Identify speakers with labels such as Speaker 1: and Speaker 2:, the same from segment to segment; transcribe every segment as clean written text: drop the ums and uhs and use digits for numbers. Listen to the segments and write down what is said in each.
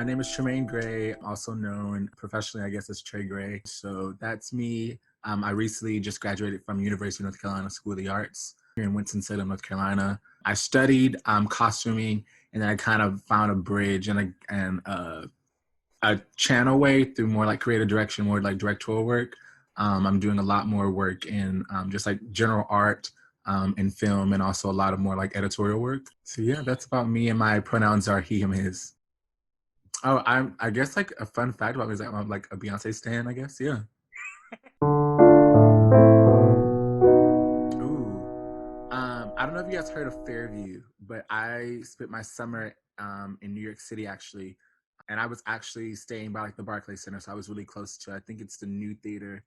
Speaker 1: My name is Tremaine Gray, also known professionally, I guess, as Trey Gray. So that's me. I recently just graduated from University of North Carolina School of the Arts here in Winston-Salem, North Carolina. I studied costuming, and then I kind of found a bridge and a channel way through more like creative direction, more like directorial work. I'm doing a lot more work in just like general art and film, and also a lot of more like editorial work. So yeah, that's about me, and my pronouns are he, him, his. Oh, I guess like a fun fact about me is that I'm like a Beyonce stan, I guess. Yeah. Ooh. I don't know if you guys heard of Fairview, but I spent my summer in New York City actually, and I was actually staying by like the Barclays Center, so I was really close to. I think it's the New Theater.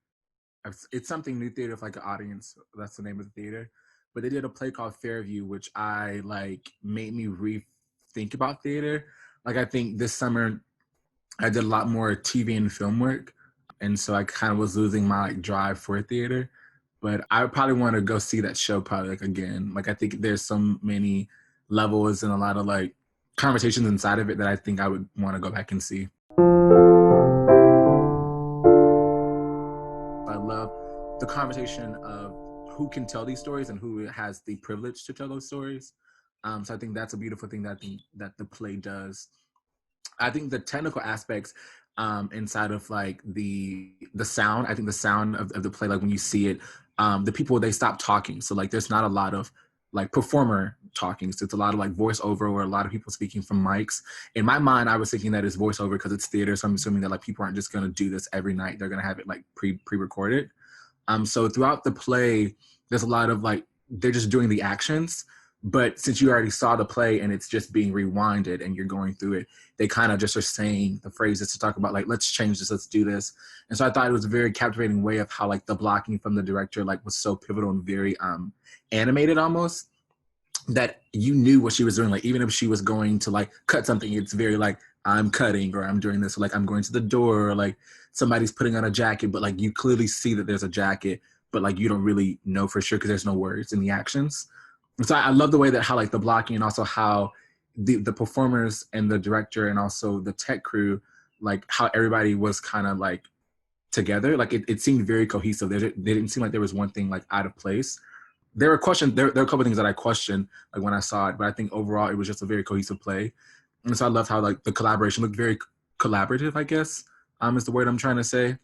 Speaker 1: It's something New Theater with like an audience. That's the name of the theater. But they did a play called Fairview, which I like made me rethink about theater. Like I think this summer I did a lot more TV and film work, and so I kind of was losing my like drive for theater. But I would probably want to go see that show probably like again. Like I think there's so many levels and a lot of like conversations inside of it that I think I would want to go back and see. I love the conversation of who can tell these stories and who has the privilege to tell those stories. So I think that's a beautiful thing that I think that the play does. I think the technical aspects inside of like the sound, I think the sound of the play, like when you see it, the people they stop talking. So like there's not a lot of like performer talking. So it's a lot of like voiceover or a lot of people speaking from mics. In my mind, I was thinking that it's voiceover because it's theater. So I'm assuming that like people aren't just gonna do this every night. They're gonna have it like pre-recorded. So throughout the play, there's a lot of like they're just doing the actions. But since you already saw the play and it's just being rewinded and you're going through it, they kind of just are saying the phrases to talk about like, let's change this, let's do this. And so I thought it was a very captivating way of how like the blocking from the director like was so pivotal and very animated almost, that you knew what she was doing. Like even if she was going to like cut something, it's very like I'm cutting or I'm doing this, or like I'm going to the door, or like somebody's putting on a jacket, but like you clearly see that there's a jacket, but like you don't really know for sure because there's no words in the actions. And so I love the way that how like the blocking and also how the performers and the director and also the tech crew, like how everybody was kind of like together. Like it seemed very cohesive. They didn't seem like there was one thing like out of place. There were questions. There were a couple of things that I questioned like when I saw it, but I think overall it was just a very cohesive play. And so I love how like the collaboration looked very collaborative, I guess, is the word I'm trying to say.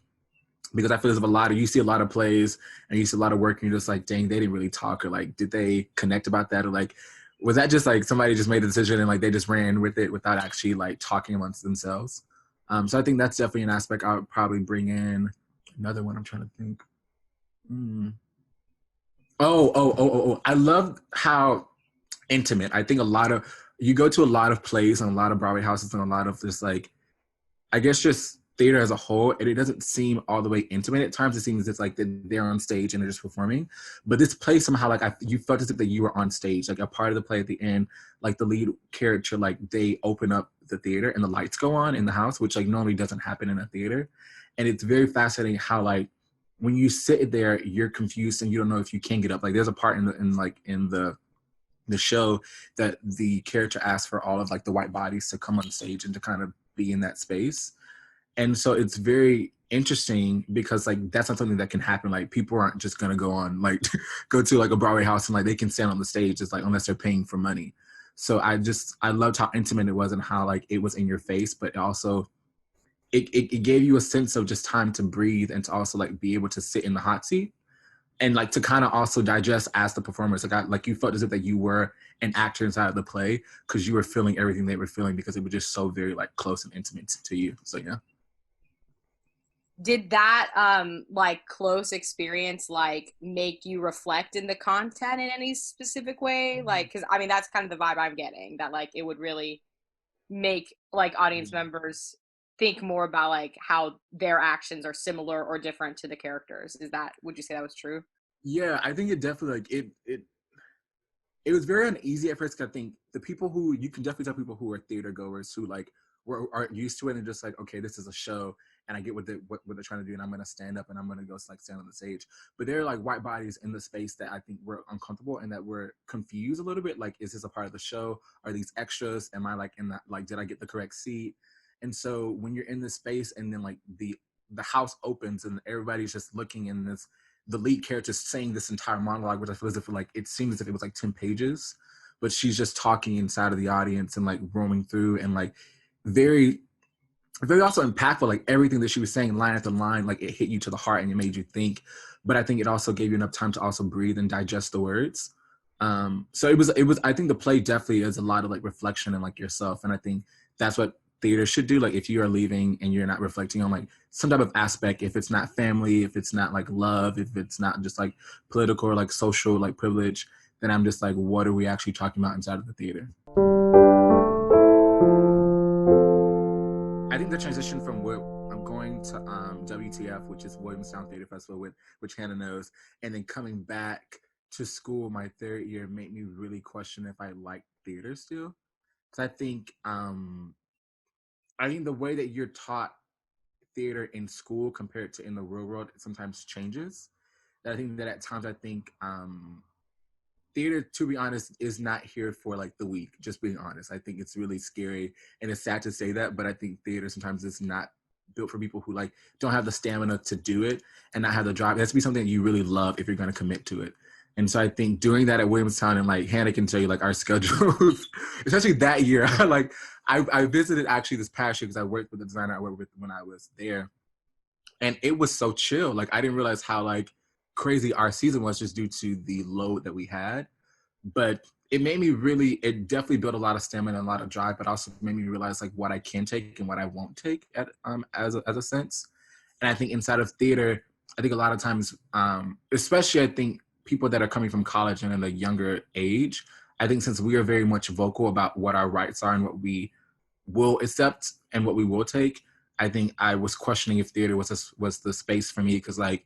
Speaker 1: Because I feel there's you see a lot of plays and you see a lot of work and you're just like, dang, they didn't really talk, or like, did they connect about that? Or like, was that just like somebody just made a decision and like they just ran with it without actually like talking amongst themselves? So I think that's definitely an aspect I would probably bring in. Another one I'm trying to think. Hmm. Oh. I love how intimate. I think you go to a lot of plays and a lot of Broadway houses and a lot of this like, I guess just theater as a whole, and it doesn't seem all the way intimate. At times it seems it's like they're on stage and they're just performing. But this play somehow like you felt as if that you were on stage. Like a part of the play at the end, like the lead character, like they open up the theater and the lights go on in the house, which like normally doesn't happen in a theater. And it's very fascinating how like when you sit there, you're confused and you don't know if you can get up. Like there's a part in the show that the character asks for all of like the white bodies to come on stage and to kind of be in that space. And so it's very interesting because like that's not something that can happen. Like people aren't just gonna go on like go to like a Broadway house and like they can stand on the stage just like unless they're paying for money. So I loved how intimate it was and how like it was in your face, but also it gave you a sense of just time to breathe and to also like be able to sit in the hot seat and like to kind of also digest as the performers. Like you felt as if that you were an actor inside of the play because you were feeling everything they were feeling because it was just so very like close and intimate to you. So yeah.
Speaker 2: Did that like close experience like make you reflect in the content in any specific way? Like, because I mean that's kind of the vibe I'm getting, that like it would really make like audience members think more about like how their actions are similar or different to the characters. Is that, would you say that was true?
Speaker 1: Yeah, I think it definitely like it was very uneasy at first. 'Cause I think the people who you can definitely tell people who are theater goers who like aren't used to it and just like, okay, this is a show and I get what they're trying to do and I'm gonna stand up and I'm gonna go like stand on the stage. But there are like white bodies in the space that I think were uncomfortable and that were confused a little bit. Like, is this a part of the show? Are these extras? Am I like in that, like did I get the correct seat? And so when you're in this space and then like the house opens and everybody's just looking in this, the lead character saying this entire monologue, which I feel as if like it seemed as if it was like 10 pages, but she's just talking inside of the audience and like roaming through and like very very also impactful. Like everything that she was saying, line after line, like it hit you to the heart and it made you think. But I think it also gave you enough time to also breathe and digest the words. So it was. I think the play definitely is a lot of like reflection and like yourself, and I think that's what theater should do. Like if you are leaving and you're not reflecting on like some type of aspect, if it's not family, if it's not like love, if it's not just like political or like social like privilege, then I'm just like, what are we actually talking about inside of the theater? I think the transition from what I'm going to WTF, which is Williamstown Theater Festival, with which Hannah knows, and then coming back to school my third year made me really question if I like theater still. Because I think the way that you're taught theater in school compared to in the real world sometimes changes. I think that at times I think theater, to be honest, is not here for like the weak. Just being honest, I think it's really scary and it's sad to say that, but I think theater sometimes is not built for people who like don't have the stamina to do it and not have the drive. It has to be something that you really love if you're going to commit to it. And so I think doing that at Williamstown, and like Hannah can tell you like our schedules, especially that year, like I visited actually this past year because I worked with the designer I worked with when I was there, and it was so chill. Like I didn't realize how like crazy our season was just due to the load that we had. But it made me really, it definitely built a lot of stamina and a lot of drive, but also made me realize like what I can take and what I won't take at as a sense. And I think inside of theater, I think a lot of times, especially I think people that are coming from college and at a younger age, I think since we are very much vocal about what our rights are and what we will accept and what we will take, I think I was questioning if theater was the space for me, because like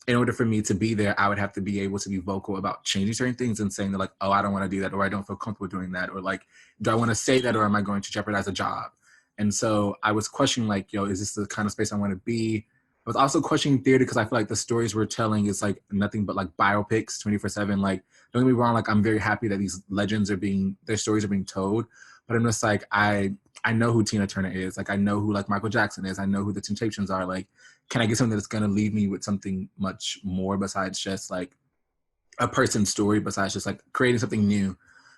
Speaker 1: in order for me to be there, I would have to be able to be vocal about changing certain things and saying that like, oh, I don't want to do that, or I don't feel comfortable doing that, or like, do I want to say that, or am I going to jeopardize a job? And so I was questioning like, yo, is this the kind of space I want to be? I was also questioning theater because I feel like the stories we're telling is like nothing but like biopics 24/7. Like, don't get me wrong, like I'm very happy that these legends are being, their stories are being told, but I'm just like, I know who Tina Turner is. Like I know who like Michael Jackson is. I know who the Temptations are. Like, can I get something that's gonna leave me with something much more besides just like a person's story, besides just like creating something new?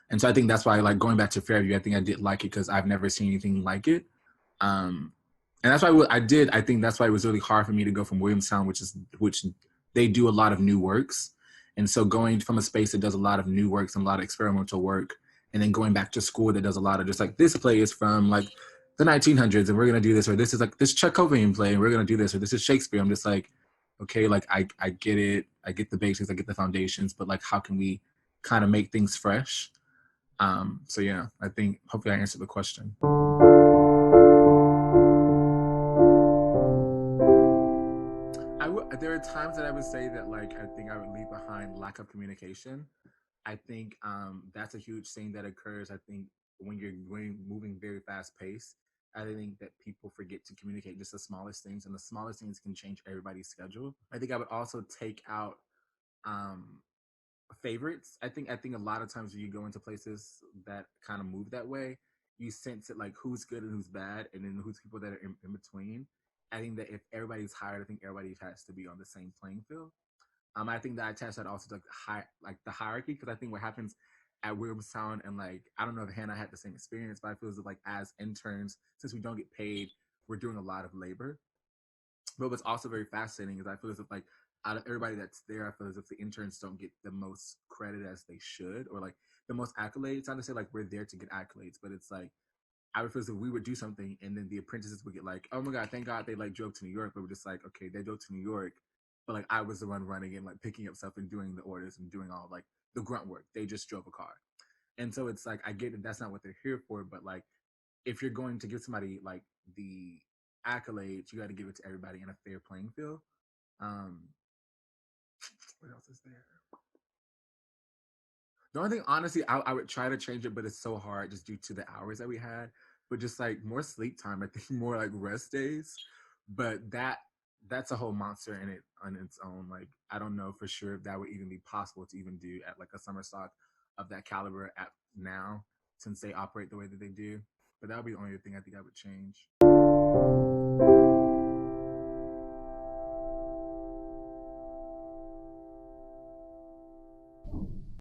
Speaker 1: And so I think that's why like going back to Fairview, I think I did like it because I've never seen anything like it. Um, and that's why I did. I think that's why it was really hard for me to go from Williamstown, which they do a lot of new works, and so going from a space that does a lot of new works and a lot of experimental work, and then going back to school that does a lot of just like this play is from like the 1900s and we're gonna do this, or this is like this Chekhovian play and we're gonna do this, or this is Shakespeare. I'm just like, okay, like I get it, I get the basics, I get the foundations, but like how can we kind of make things fresh? So yeah, I think hopefully I answered the question. There are times that I would say that like I think I would leave behind lack of communication. I think that's a huge thing that occurs. I think when you're moving very fast paced, I think that people forget to communicate just the smallest things, and the smallest things can change everybody's schedule. I think I would also take out um, favorites. I think a lot of times when you go into places that kind of move that way, you sense it like who's good and who's bad, and then who's people that are in between. I think that if everybody's hired, I think everybody has to be on the same playing field. I think that I attach that also to like the hierarchy, because I think what happens at Williamstown, and like I don't know if Hannah had the same experience, but I feel as if like as interns, since we don't get paid, we're doing a lot of labor. But what's also very fascinating is I feel as if like out of everybody that's there, I feel as if the interns don't get the most credit as they should, or like the most accolades. Not to say like we're there to get accolades, but it's like I would feel as if we would do something and then the apprentices would get like, oh my God, thank God they like drove to New York. But we're just like, okay, they drove to New York. But like I was the one running and like picking up stuff and doing the orders and doing all like the grunt work. They just drove a car. And so it's like I get that that's not what they're here for, but like if you're going to give somebody like the accolades, you got to give it to everybody in a fair playing field. Um, what else is there? The only thing, honestly, I would try to change it, but it's so hard just due to the hours that we had. But just like more sleep time, I think more like rest days. But that's a whole monster in it on its own. Like I don't know for sure if that would even be possible to even do at like a summer stock of that caliber at now, since they operate the way that they do. But that would be the only thing I think I would change.